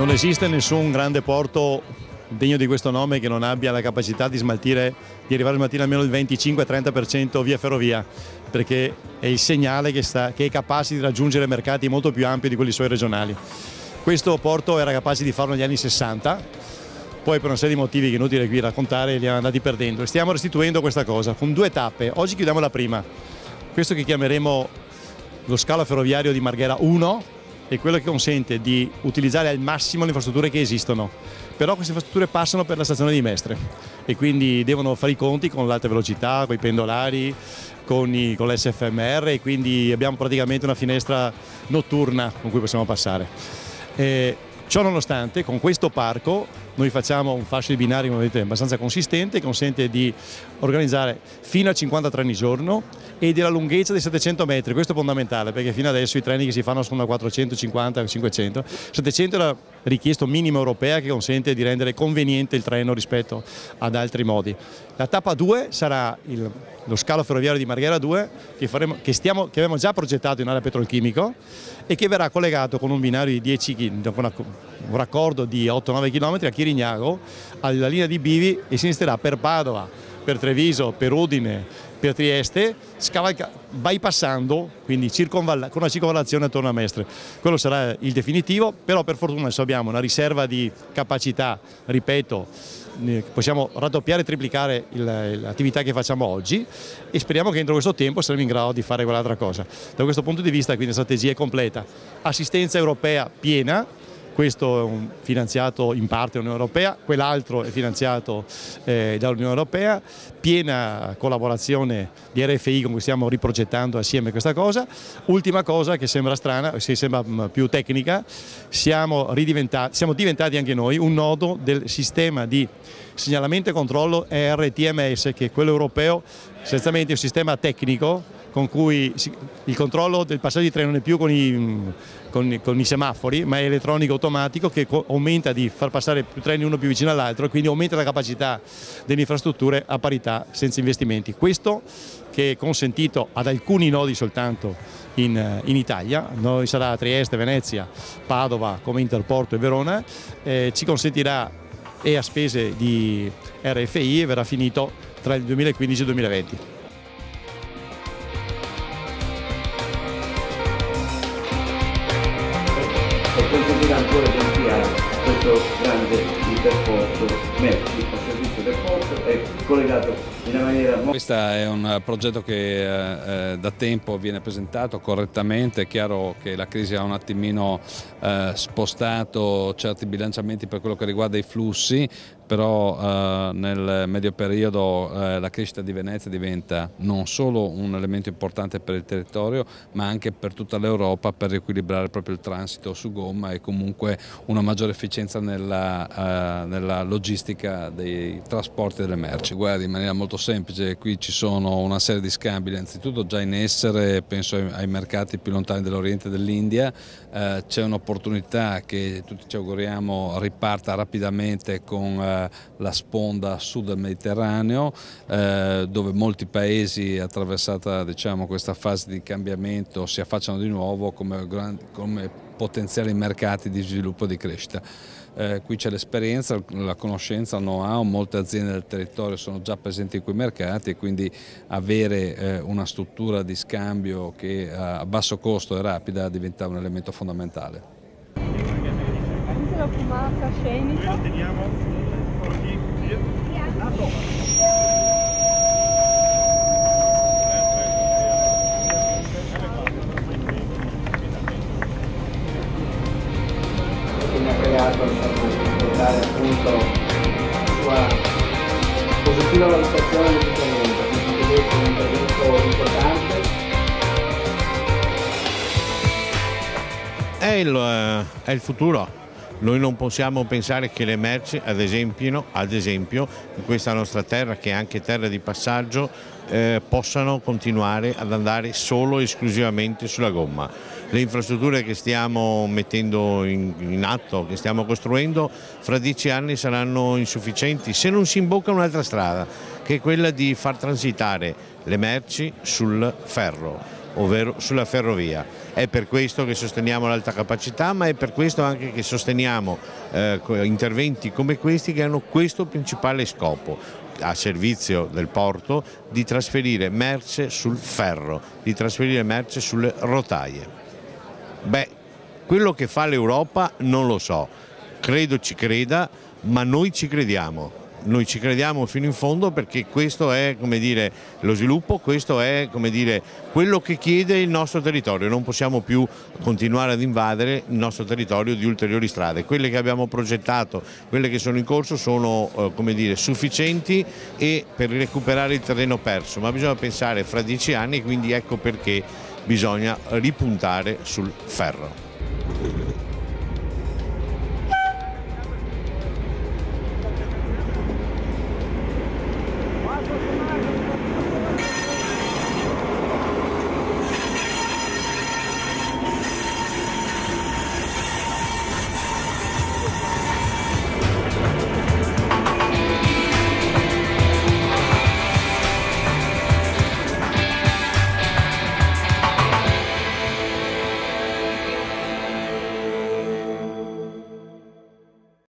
Non esiste nessun grande porto degno di questo nome che non abbia la capacità di smaltire, di arrivare a smaltire almeno il 25-30% via ferrovia, perché è il segnale che è capace di raggiungere mercati molto più ampi di quelli suoi regionali. Questo porto era capace di farlo negli anni 60, poi per una serie di motivi che è inutile qui raccontare li abbiamo andati perdendo e stiamo restituendo questa cosa con due tappe. Oggi chiudiamo la prima, questo che chiameremo lo scalo ferroviario di Marghera 1, è quello che consente di utilizzare al massimo le infrastrutture che esistono, però queste infrastrutture passano per la stazione di Mestre e quindi devono fare i conti con l'alta velocità, con i pendolari, con l'SFMR e quindi abbiamo praticamente una finestra notturna con cui possiamo passare. Ciò nonostante, con questo parco noi facciamo un fascio di binari abbastanza consistente, che consente di organizzare fino a 50 treni al giorno e della lunghezza di 700 metri. Questo è fondamentale perché fino adesso i treni che si fanno sono da 450 a 500. 700 è la richiesta minima europea che consente di rendere conveniente il treno rispetto ad altri modi. La tappa 2 sarà lo scalo ferroviario di Marghera 2 che abbiamo già progettato in area petrolchimico e che verrà collegato con un binario di 10 km, con un raccordo di 8-9 km a Chirignago, alla linea di Bivi e si inizierà per Padova, per Treviso, per Udine, per Trieste, bypassando, quindi con una circonvallazione attorno a Mestre. Quello sarà il definitivo, però per fortuna adesso abbiamo una riserva di capacità, ripeto, possiamo raddoppiare e triplicare l'attività che facciamo oggi e speriamo che entro questo tempo saremo in grado di fare quell'altra cosa. Da questo punto di vista quindi la strategia è completa. Assistenza europea piena, questo è finanziato in parte dall'Unione Europea, quell'altro è finanziato dall'Unione Europea, piena collaborazione di RFI con cui stiamo riprogettando assieme questa cosa. Ultima cosa che sembra strana, sembra più tecnica, siamo diventati anche noi un nodo del sistema di segnalamento e controllo ERTMS, che è quello europeo, essenzialmente un sistema tecnico con cui il controllo del passaggio di treno non è più con i semafori, ma è elettronico automatico che aumenta di far passare più treni uno più vicino all'altro e quindi aumenta la capacità delle infrastrutture a parità senza investimenti. Questo che è consentito ad alcuni nodi soltanto in Italia, noi sarà Trieste, Venezia, Padova come Interporto e Verona, ci consentirà e a spese di RFI verrà finito tra il 2015 e il 2020. E consentirà ancora di ampliare questo grande interporto merci al servizio del porto è collegato in una maniera molto... Questo è un progetto che da tempo viene presentato correttamente. È chiaro che la crisi ha un attimino spostato certi bilanciamenti per quello che riguarda i flussi, però nel medio periodo la crescita di Venezia diventa non solo un elemento importante per il territorio ma anche per tutta l'Europa, per riequilibrare proprio il transito su gomma e comunque una maggiore efficienza nella logistica dei trasporti delle merci. Guarda, in maniera molto semplice, qui ci sono una serie di scambi innanzitutto già in essere, penso ai mercati più lontani dell'Oriente e dell'India, c'è un'opportunità che tutti ci auguriamo riparta rapidamente con la sponda sud del Mediterraneo, dove molti paesi attraversata questa fase di cambiamento si affacciano di nuovo come potenziali mercati di sviluppo e di crescita. Qui c'è l'esperienza, la conoscenza, il know-how, molte aziende del territorio sono già presenti in quei mercati e quindi avere una struttura di scambio che a basso costo e rapida diventa un elemento fondamentale. Anche la fumata scenica. Che ha creato per portare appunto la sua positiva valutazione dell'intervento, quindi vedete un intervento importante. È il futuro. Noi non possiamo pensare che le merci, ad esempio, in questa nostra terra, che è anche terra di passaggio, possano continuare ad andare solo e esclusivamente sulla gomma. Le infrastrutture che stiamo mettendo in atto, che stiamo costruendo, fra 10 anni saranno insufficienti se non si imbocca un'altra strada, che è quella di far transitare le merci sul ferro. ovvero sulla ferrovia. È per questo che sosteniamo l'alta capacità, ma è per questo anche che sosteniamo interventi come questi che hanno questo principale scopo, a servizio del porto, di trasferire merce sul ferro, di trasferire merce sulle rotaie. Beh, quello che fa l'Europa non lo so, credo ci creda, ma noi ci crediamo. Noi ci crediamo fino in fondo, perché questo è, come dire, lo sviluppo, questo è, come dire, quello che chiede il nostro territorio. Non possiamo più continuare ad invadere il nostro territorio di ulteriori strade. Quelle che abbiamo progettato, quelle che sono in corso sono, come dire, sufficienti e per recuperare il terreno perso, ma bisogna pensare fra 10 anni, quindi ecco perché bisogna ripuntare sul ferro.